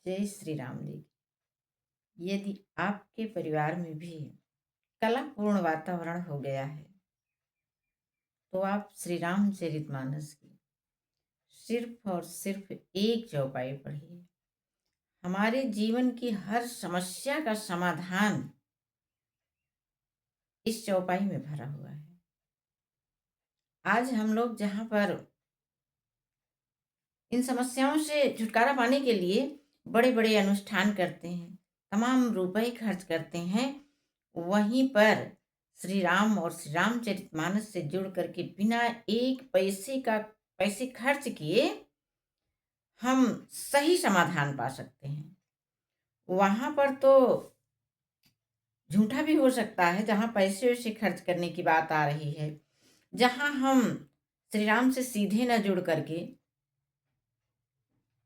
जय श्री राम जी। यदि आपके परिवार में भी कलहपूर्ण वातावरण हो गया है तो आप श्री रामचरितमानस की सिर्फ और सिर्फ एक चौपाई पढ़िए। हमारे जीवन की हर समस्या का समाधान इस चौपाई में भरा हुआ है। आज हम लोग जहाँ पर इन समस्याओं से छुटकारा पाने के लिए बड़े बड़े अनुष्ठान करते हैं, तमाम रुपए खर्च करते हैं, वहीं पर श्री राम और श्री रामचरितमानस से जुड़ करके बिना एक पैसे खर्च किए हम सही समाधान पा सकते हैं। वहां पर तो झूठा भी हो सकता है, जहां पैसे वैसे खर्च करने की बात आ रही है, जहां हम श्री राम से सीधे न जुड़ करके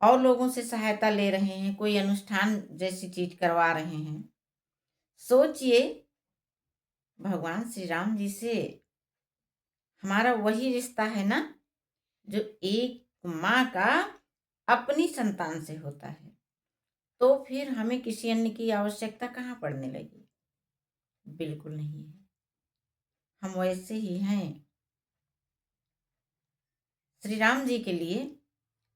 और लोगों से सहायता ले रहे हैं, कोई अनुष्ठान जैसी चीज करवा रहे हैं। सोचिए, भगवान श्री राम जी से हमारा वही रिश्ता है ना जो एक माँ का अपनी संतान से होता है, तो फिर हमें किसी अन्य की आवश्यकता कहाँ पड़ने लगी? बिल्कुल नहीं है। हम वैसे ही हैं श्री राम जी के लिए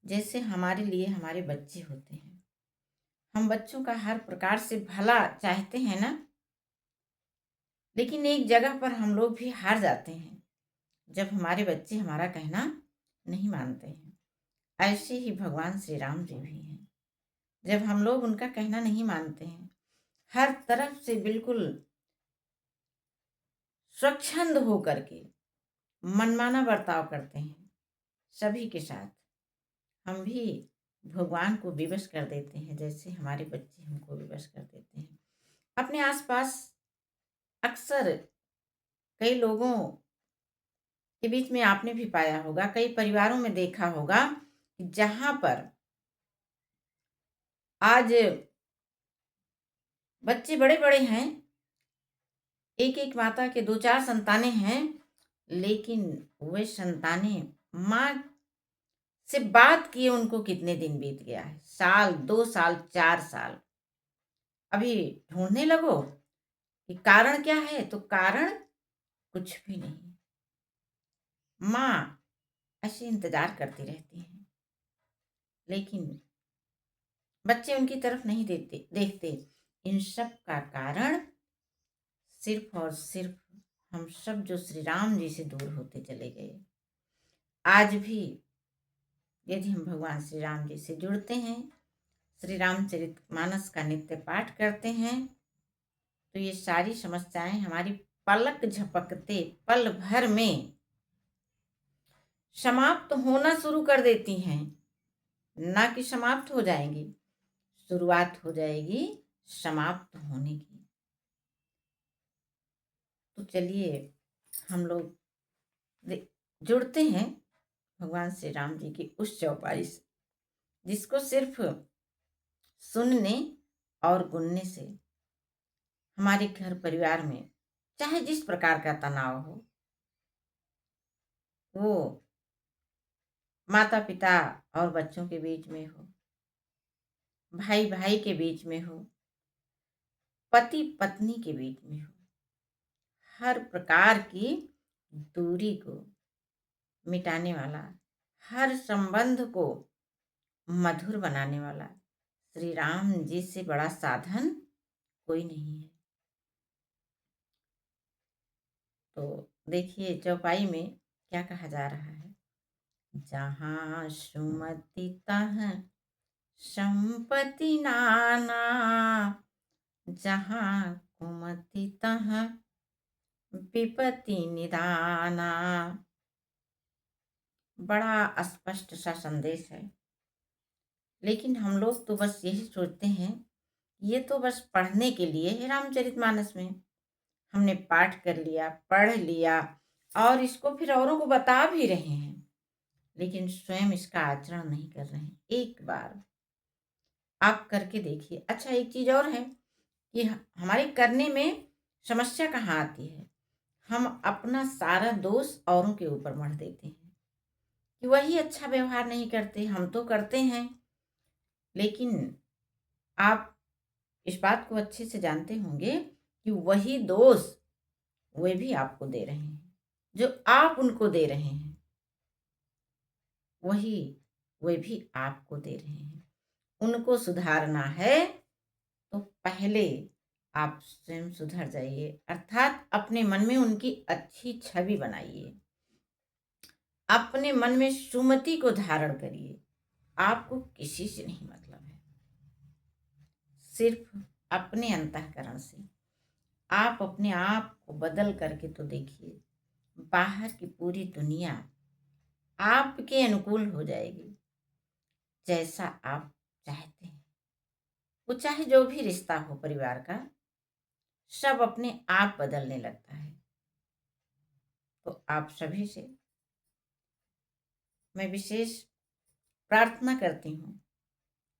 जैसे हमारे लिए हमारे बच्चे होते हैं। हम बच्चों का हर प्रकार से भला चाहते हैं ना, लेकिन एक जगह पर हम लोग भी हार जाते हैं जब हमारे बच्चे हमारा कहना नहीं मानते हैं। ऐसे ही भगवान श्री राम जी भी हैं। जब हम लोग उनका कहना नहीं मानते हैं, हर तरफ से बिल्कुल स्वच्छंद हो करके मनमाना बर्ताव करते हैं सभी के साथ, हम भी भगवान को विवश कर देते हैं जैसे हमारे बच्चे हमको विवश कर देते हैं। अपने आसपास अक्सर कई लोगों के बीच में आपने भी पाया होगा, कई परिवारों में देखा होगा, जहां पर आज बच्चे बड़े बड़े हैं, एक एक माता के दो चार संतानें हैं, लेकिन वे संतानें माँ से बात किए उनको कितने दिन बीत गया है, साल, 2 साल, 4 साल। अभी ढूंढने लगो कि कारण क्या है, तो कारण कुछ भी नहीं। माँ ऐसे इंतजार करती रहती है, लेकिन बच्चे उनकी तरफ नहीं देखते। इन सब का कारण सिर्फ और सिर्फ हम सब जो श्री राम जी से दूर होते चले गए। आज भी यदि हम भगवान श्री राम जी से जुड़ते हैं, श्री रामचरितमानस का नित्य पाठ करते हैं, तो ये सारी समस्याएं हमारी पलक झपकते पल भर में समाप्त होना शुरू कर देती हैं। ना कि समाप्त हो जाएंगी, शुरुआत हो जाएगी समाप्त होने की। तो चलिए हम लोग जुड़ते हैं भगवान श्री राम जी की उस चौपाई से जिसको सिर्फ सुनने और गुनने से हमारे घर परिवार में चाहे जिस प्रकार का तनाव हो, वो माता पिता और बच्चों के बीच में हो, भाई भाई के बीच में हो, पति पत्नी के बीच में हो, हर प्रकार की दूरी को मिटाने वाला, हर संबंध को मधुर बनाने वाला श्री राम जी से बड़ा साधन कोई नहीं है। तो देखिए चौपाई में क्या कहा जा रहा है, जहाँ सुमति तहाँ संपत्ति नाना, जहाँ कुमति तहाँ विपत्ति निदाना। बड़ा स्पष्ट सा संदेश है, लेकिन हम लोग तो बस यही सोचते हैं ये तो बस पढ़ने के लिए है। रामचरितमानस में हमने पाठ कर लिया, पढ़ लिया और इसको फिर औरों को बता भी रहे हैं, लेकिन स्वयं इसका आचरण नहीं कर रहे हैं। एक बार आप करके देखिए। अच्छा, एक चीज और है कि हमारे करने में समस्या कहाँ आती है, हम अपना सारा दोष औरों के ऊपर मढ़ देते हैं कि वही अच्छा व्यवहार नहीं करते, हम तो करते हैं। लेकिन आप इस बात को अच्छे से जानते होंगे कि वही दोष वे भी आपको दे रहे हैं, जो आप उनको दे रहे हैं वही वे भी आपको दे रहे हैं। उनको सुधारना है तो पहले आप स्वयं सुधर जाइए, अर्थात अपने मन में उनकी अच्छी छवि बनाइए, अपने मन में सुमति को धारण करिए। आपको किसी से नहीं मतलब है, सिर्फ अपने अंतःकरण से। आप अपने आप को बदल करके तो देखिए, बाहर की पूरी दुनिया आपके अनुकूल हो जाएगी, जैसा आप चाहते हैं। वो चाहे जो भी रिश्ता हो परिवार का, सब अपने आप बदलने लगता है। तो आप सभी से मैं विशेष प्रार्थना करती हूँ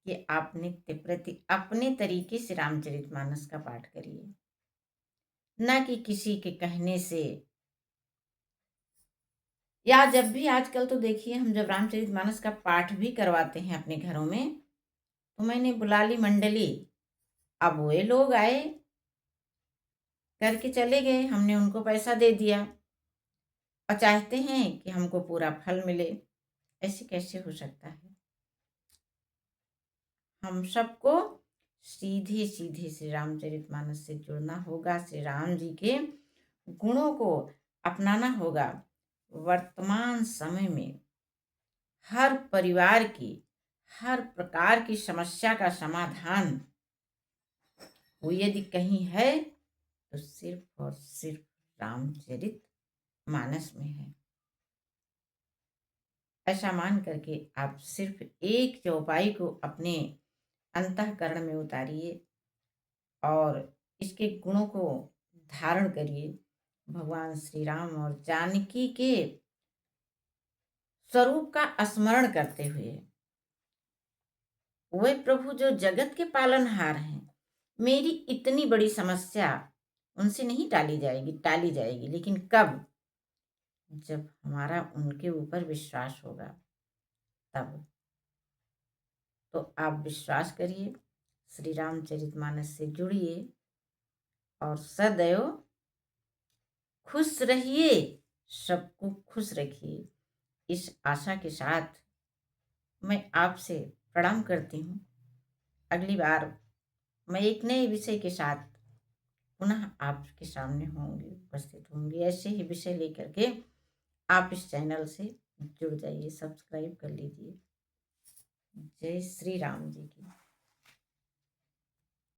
कि आप नित्य प्रति अपने तरीके से रामचरितमानस का पाठ करिए, ना कि किसी के कहने से। या जब भी आजकल तो देखिए, हम जब रामचरितमानस का पाठ भी करवाते हैं अपने घरों में, तो मैंने बुला ली मंडली। अब वे लोग आए, करके चले गए, हमने उनको पैसा दे दिया और चाहते हैं कि हमको पूरा फल मिले। ऐसे कैसे हो सकता है? हम सबको सीधे सीधे श्री रामचरितमानस से जुड़ना होगा, श्री राम जी के गुणों को अपनाना होगा। वर्तमान समय में हर परिवार की हर प्रकार की समस्या का समाधान वो यदि कहीं है तो सिर्फ और सिर्फ रामचरित मानस में है। ऐसा मान करके आप सिर्फ एक चौपाई को अपने अंतःकरण में उतारिए और इसके गुणों को धारण करिए। भगवान श्री राम और जानकी के स्वरूप का स्मरण करते हुए, वे प्रभु जो जगत के पालनहार हैं, मेरी इतनी बड़ी समस्या उनसे नहीं टाली जाएगी, लेकिन कब? जब हमारा उनके ऊपर विश्वास होगा तब। तो आप विश्वास करिए, श्री रामचरितमानस से जुड़िए और सदैव खुश रहिए, सबको खुश रखिए। इस आशा के साथ मैं आपसे प्रणाम करती हूँ। अगली बार मैं एक नए विषय के साथ पुनः आपके सामने उपस्थित होंगी। ऐसे ही विषय लेकर के आप इस चैनल से जुड़ जाइए, सब्सक्राइब कर लीजिए। जय श्री राम जी की।